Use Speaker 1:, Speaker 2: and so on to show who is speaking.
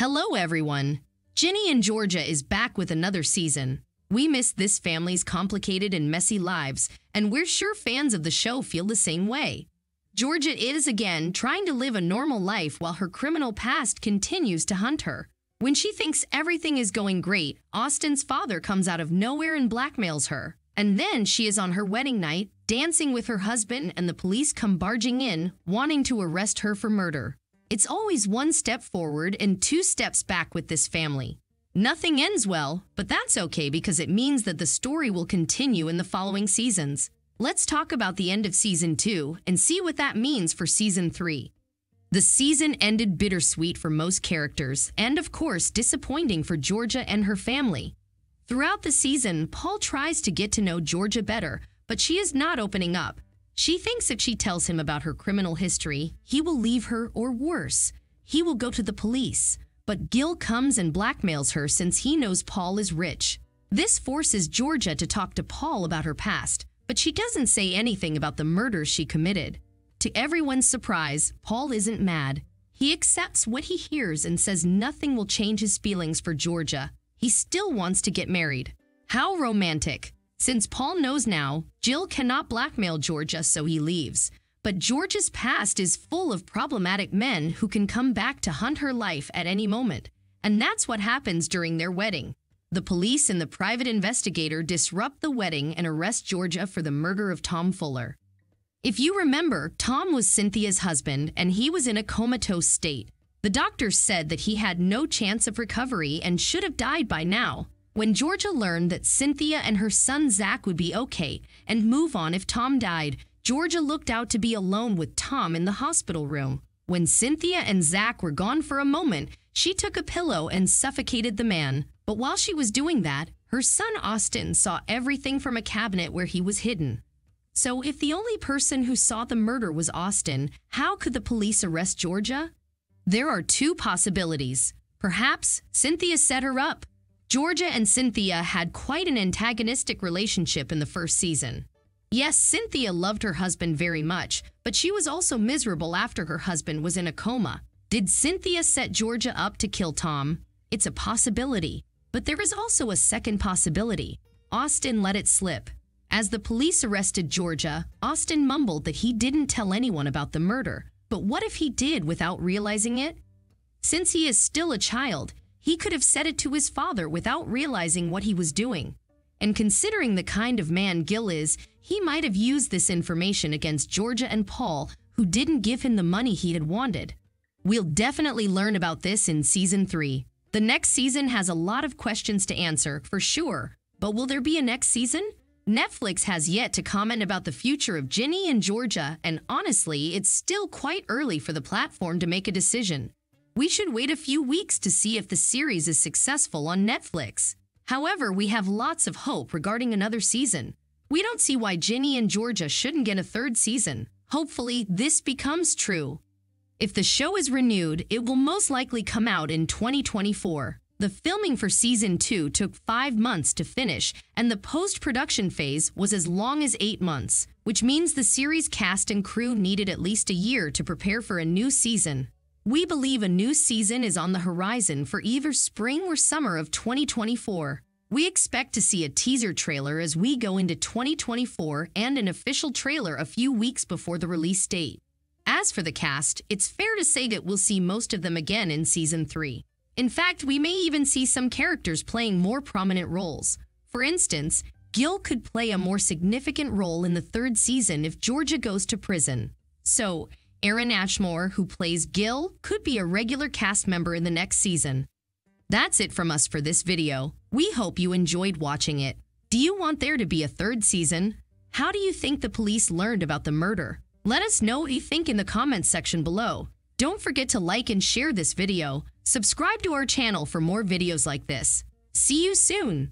Speaker 1: Hello everyone! Ginny and Georgia is back with another season. We miss this family's complicated and messy lives, and we're sure fans of the show feel the same way. Georgia is again trying to live a normal life while her criminal past continues to hunt her. When she thinks everything is going great, Austin's father comes out of nowhere and blackmails her. And then she is on her wedding night, dancing with her husband, and the police come barging in, wanting to arrest her for murder. It's always one step forward and two steps back with this family. Nothing ends well, but that's okay because it means that the story will continue in the following seasons. Let's talk about the end of Season 2 and see what that means for Season 3. The season ended bittersweet for most characters and, of course, disappointing for Georgia and her family. Throughout the season, Paul tries to get to know Georgia better, but she is not opening up. She thinks if she tells him about her criminal history, he will leave her, or worse, he will go to the police. But Gil comes and blackmails her since he knows Paul is rich. This forces Georgia to talk to Paul about her past, but she doesn't say anything about the murders she committed. To everyone's surprise, Paul isn't mad. He accepts what he hears and says nothing will change his feelings for Georgia. He still wants to get married. How romantic! Since Paul knows now, Jill cannot blackmail Georgia, so he leaves. But Georgia's past is full of problematic men who can come back to hunt her life at any moment. And that's what happens during their wedding. The police and the private investigator disrupt the wedding and arrest Georgia for the murder of Tom Fuller. If you remember, Tom was Cynthia's husband, and he was in a comatose state. The doctors said that he had no chance of recovery and should have died by now. When Georgia learned that Cynthia and her son Zach would be okay and move on if Tom died, Georgia looked out to be alone with Tom in the hospital room. When Cynthia and Zach were gone for a moment, she took a pillow and suffocated the man. But while she was doing that, her son Austin saw everything from a cabinet where he was hidden. So if the only person who saw the murder was Austin, how could the police arrest Georgia? There are two possibilities. Perhaps Cynthia set her up. Georgia and Cynthia had quite an antagonistic relationship in the first season. Yes, Cynthia loved her husband very much, but she was also miserable after her husband was in a coma. Did Cynthia set Georgia up to kill Tom? It's a possibility. But there is also a second possibility. Austin let it slip. As the police arrested Georgia, Austin mumbled that he didn't tell anyone about the murder. But what if he did without realizing it? Since he is still a child, he could have said it to his father without realizing what he was doing. And considering the kind of man Gil is, he might have used this information against Georgia and Paul, who didn't give him the money he had wanted. We'll definitely learn about this in Season 3. The next season has a lot of questions to answer, for sure. But will there be a next season? Netflix has yet to comment about the future of Ginny and Georgia, and honestly, it's still quite early for the platform to make a decision. We should wait a few weeks to see if the series is successful on Netflix. However, we have lots of hope regarding another season. We don't see why Ginny and Georgia shouldn't get a third season. Hopefully, this becomes true. If the show is renewed, it will most likely come out in 2024. The filming for Season 2 took 5 months to finish, and the post-production phase was as long as 8 months, which means the series cast and crew needed at least a year to prepare for a new season. We believe a new season is on the horizon for either spring or summer of 2024. We expect to see a teaser trailer as we go into 2024 and an official trailer a few weeks before the release date. As for the cast, it's fair to say that we'll see most of them again in Season 3. In fact, we may even see some characters playing more prominent roles. For instance, Gil could play a more significant role in the third season if Georgia goes to prison. So, Aaron Ashmore, who plays Gil, could be a regular cast member in the next season. That's it from us for this video. We hope you enjoyed watching it. Do you want there to be a third season? How do you think the police learned about the murder? Let us know what you think in the comments section below. Don't forget to like and share this video. Subscribe to our channel for more videos like this. See you soon!